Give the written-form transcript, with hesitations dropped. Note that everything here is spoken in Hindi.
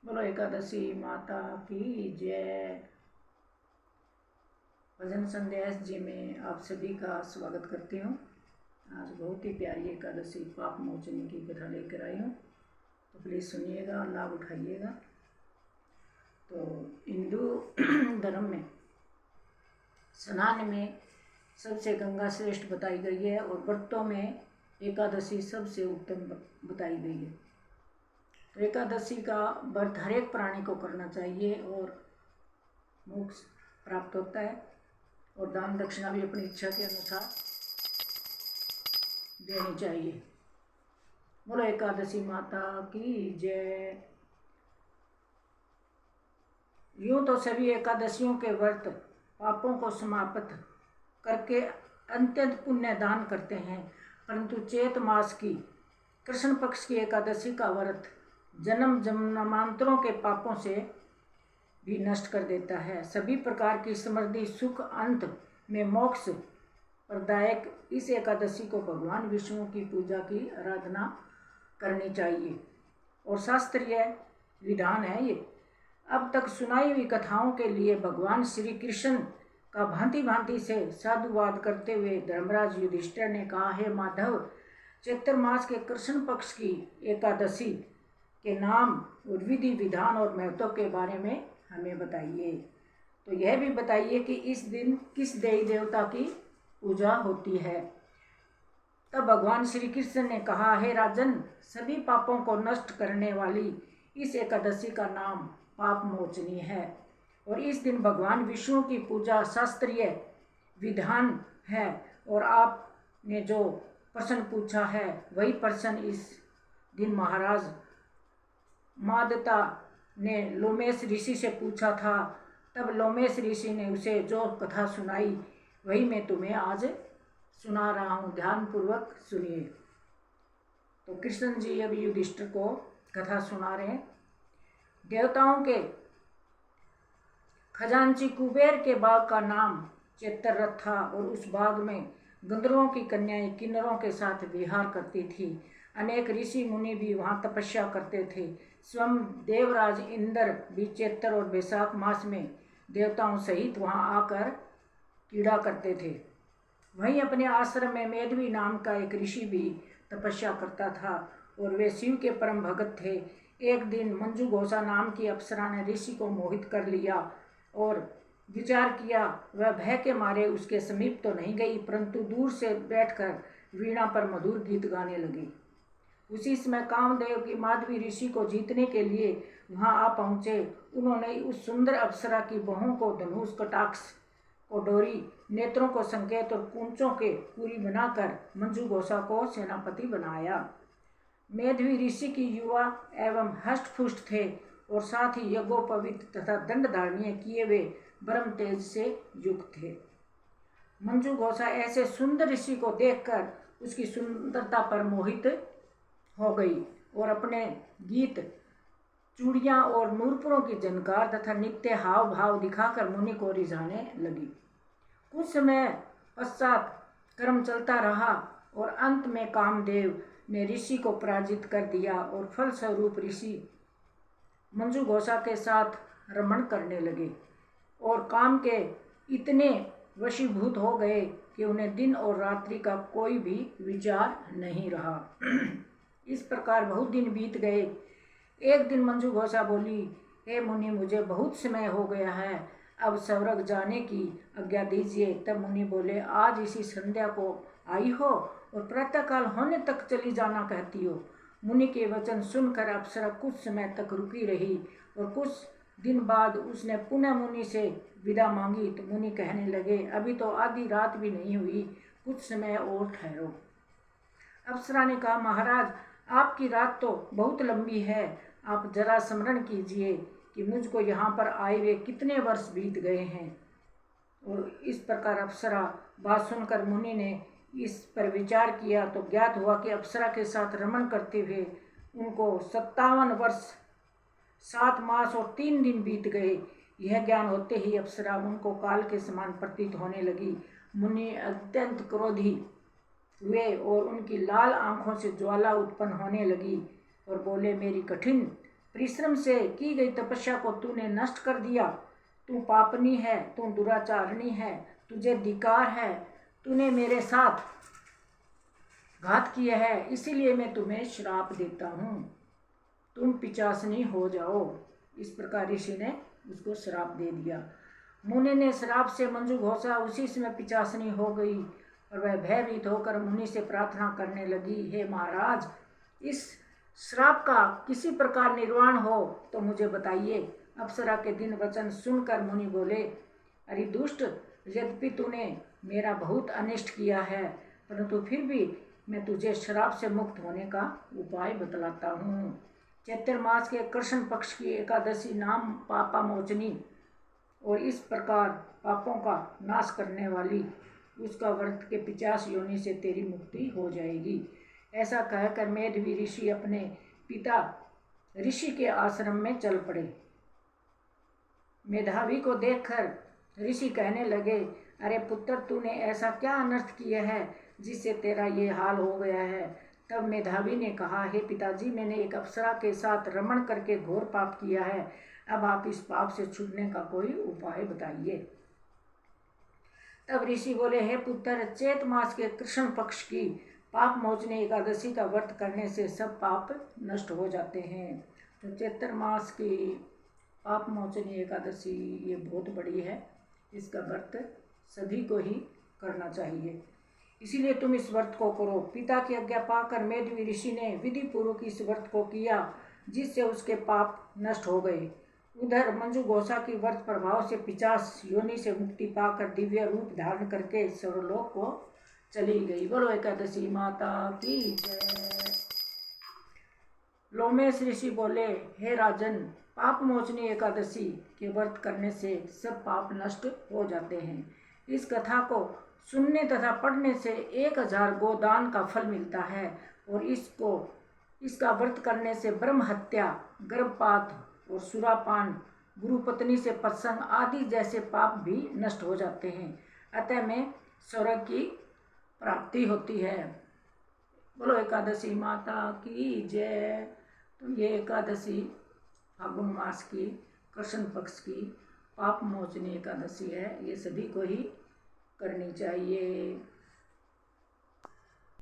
बोलो एकादशी माता की जय। भजन संदेश जी में आप सभी का स्वागत करती हूँ। आज बहुत ही प्यारी एकादशी पाप मोचनी की कथा लेकर आई हूँ, तो प्लीज़ सुनिएगा, लाभ उठाइएगा। तो हिंदू धर्म में स्नान में सबसे गंगा श्रेष्ठ बताई गई है और व्रतों में एकादशी सबसे उत्तम बताई गई है। तो एकादशी का व्रत हर एक प्राणी को करना चाहिए और मोक्ष प्राप्त होता है, और दान दक्षिणा भी अपनी इच्छा के अनुसार देनी चाहिए। बोलो एकादशी माता की जय। यूँ तो सभी एकादशियों के व्रत पापों को समाप्त करके अत्यंत पुण्य दान करते हैं, परंतु चैत मास की कृष्ण पक्ष की एकादशी का व्रत जन्म जन्मांतरों के पापों से भी नष्ट कर देता है। सभी प्रकार की समृद्धि सुख अंत में मोक्ष प्रदायक इस एकादशी को भगवान विष्णु की पूजा की आराधना करनी चाहिए और शास्त्रीय विधान है ये। अब तक सुनाई हुई कथाओं के लिए भगवान श्री कृष्ण का भांति भांति से साधुवाद करते हुए धर्मराज युधिष्ठिर ने कहा, हे माधव, चैत्र मास के कृष्ण पक्ष की एकादशी के नाम और विधि विधान और महत्व के बारे में हमें बताइए। तो यह भी बताइए कि इस दिन किस देवी देवता की पूजा होती है। तब भगवान श्री कृष्ण ने कहा, हे राजन, सभी पापों को नष्ट करने वाली इस एकादशी का नाम पाप मोचनी है और इस दिन भगवान विष्णु की पूजा शास्त्रीय विधान है, और आपने जो प्रश्न पूछा है वही प्रश्न इस दिन महाराज मादता ने लोमेश ऋषि से पूछा था। तब लोमेश ऋषि ने उसे जो कथा सुनाई वही मैं तुम्हें आज सुना रहा हूँ, ध्यानपूर्वक सुनिए। तो कृष्ण जी अब युधिष्ठिर को कथा सुना रहे हैं। देवताओं के खजांची कुबेर के बाग का नाम चैत्ररथ था और उस बाग में गंधर्वों की कन्याएं किन्नरों के साथ विहार करती थी। अनेक ऋषि मुनि भी वहाँ तपस्या करते थे। स्वयं देवराज इंद्र भी चैत्र और बैसाख मास में देवताओं सहित वहाँ आकर क्रीड़ा करते थे। वहीं अपने आश्रम में मेधवी नाम का एक ऋषि भी तपस्या करता था और वे शिव के परम भगत थे। एक दिन मंजू घोषा नाम की अप्सरा ने ऋषि को मोहित कर लिया और विचार किया। वह भय के मारे उसके समीप तो नहीं गई, परंतु दूर से बैठकर वीणा पर मधुर गीत गाने लगी। उसी समय कामदेव की माधवी ऋषि को जीतने के लिए वहां आ पहुंचे। उन्होंने उस सुंदर अप्सरा की बाहों को धनुष, कटाक्ष को डोरी, नेत्रों को संकेत और कूंचों के पूरी बनाकर मंजू घोषा को सेनापति बनाया। मेधवी ऋषि की युवा एवं हष्टपुष्ट थे और साथ ही यज्ञोपवीत तथा दंड धारणीय किए हुए ब्रह्म तेज से युक्त थे। मंजू घोषा ऐसे सुंदर ऋषि को देखकर उसकी सुंदरता पर मोहित हो गई और अपने गीत, चूड़ियाँ और नूरपुरों की झनकार तथा नित्य हाव भाव दिखाकर मुनि को रिझाने लगी। कुछ समय पश्चात कर्म चलता रहा और अंत में कामदेव ने ऋषि को पराजित कर दिया और फलस्वरूप ऋषि मंजू घोषा के साथ रमण करने लगे और काम के इतने वशीभूत हो गए कि उन्हें दिन और रात्रि का कोई भी विचार नहीं रहा। इस प्रकार बहुत दिन बीत गए। एक दिन मंजू घोषा बोली, हे मुनि, मुझे बहुत समय हो गया है, अब स्वर्ग जाने की आज्ञा दीजिए। तब मुनि बोले, आज इसी संध्या को आई हो और प्रातःकाल होने तक चली जाना कहती हो। मुनि के वचन सुनकर अप्सरा कुछ समय तक रुकी रही और कुछ दिन बाद उसने पुनः मुनि से विदा मांगी। तो मुनि कहने लगे, अभी तो आधी रात भी नहीं हुई, कुछ समय और ठहरो। अप्सरा ने कहा, महाराज, आपकी रात तो बहुत लंबी है, आप जरा स्मरण कीजिए कि मुझको यहाँ पर आए हुए कितने वर्ष बीत गए हैं। और इस प्रकार अप्सरा बात सुनकर मुनि ने इस पर विचार किया तो ज्ञात हुआ कि अप्सरा के साथ रमण करते हुए उनको 57 वर्ष 7 मास और 3 दिन बीत गए। यह ज्ञान होते ही अप्सरा उनको काल के समान प्रतीत होने लगी। मुनि अत्यंत क्रोधी हुए और उनकी लाल आंखों से ज्वाला उत्पन्न होने लगी और बोले, मेरी कठिन परिश्रम से की गई तपस्या को तूने नष्ट कर दिया। तू पापनी है, तू दुराचारणी है, तुझे धिक्कार है, तूने मेरे साथ घात किया है, इसीलिए मैं तुम्हें श्राप देता हूँ, तुम पिशाचनी हो जाओ। इस प्रकार ऋषि ने उसको श्राप दे दिया। मुनि ने श्राप से मंजू घोषा उसी समय पिशाचनी हो गई और वह भयभीत होकर मुनि से प्रार्थना करने लगी, हे महाराज, इस श्राप का किसी प्रकार निर्वाण हो तो मुझे बताइए। अप्सरा के दिन वचन सुनकर मुनि बोले, अरे दुष्ट, यद्यपि तूने मेरा बहुत अनिष्ट किया है, परंतु फिर भी मैं तुझे श्राप से मुक्त होने का उपाय बतलाता हूँ। चैत्र मास के कृष्ण पक्ष की एकादशी नाम पापा मोचनी और इस प्रकार पापों का नाश करने वाली उसका व्रत के 50 योनि से तेरी मुक्ति हो जाएगी। ऐसा कहकर मेधावी ऋषि अपने पिता ऋषि के आश्रम में चल पड़े। मेधावी को देखकर ऋषि कहने लगे, अरे पुत्र, तूने ऐसा क्या अनर्थ किया है जिससे तेरा ये हाल हो गया है। तब मेधावी ने कहा, हे पिताजी, मैंने एक अप्सरा के साथ रमण करके घोर पाप किया है। अब आप इस पाप से छूटने का कोई उपाय बताइए। तब ऋषि बोले, हे पुत्र, चैत मास के कृष्ण पक्ष की पाप मोचनी एकादशी का व्रत करने से सब पाप नष्ट हो जाते हैं। तो चैत्र मास की पाप मोचनी एकादशी ये बहुत बड़ी है, इसका व्रत सभी को ही करना चाहिए, इसीलिए तुम इस व्रत को करो। पिता की आज्ञा पाकर मेधावी ऋषि ने विधि पूर्वक इस व्रत को किया, जिससे उसके पाप नष्ट हो गए। उधर मंजू घोषा की व्रत प्रभाव से 50 योनि से मुक्ति पाकर दिव्य रूप धारण करके स्वर्गलोक को चली गई। बोलो एकादशी माता की जय। लोमेश ऋषि बोले, हे राजन, पाप मोचनी एकादशी के व्रत करने से सब पाप नष्ट हो जाते हैं। इस कथा को सुनने तथा पढ़ने से 1000 गोदान का फल मिलता है और इसका व्रत करने से ब्रह्म हत्या, गर्भपात और सुरापान, गुरु पत्नी से प्रसंग आदि जैसे पाप भी नष्ट हो जाते हैं। अतः में स्वर्ग की प्राप्ति होती है। बोलो एकादशी माता की जय। तो ये एकादशी फागुन मास की कृष्ण पक्ष की पाप मोचनी एकादशी है, ये सभी को ही करनी चाहिए।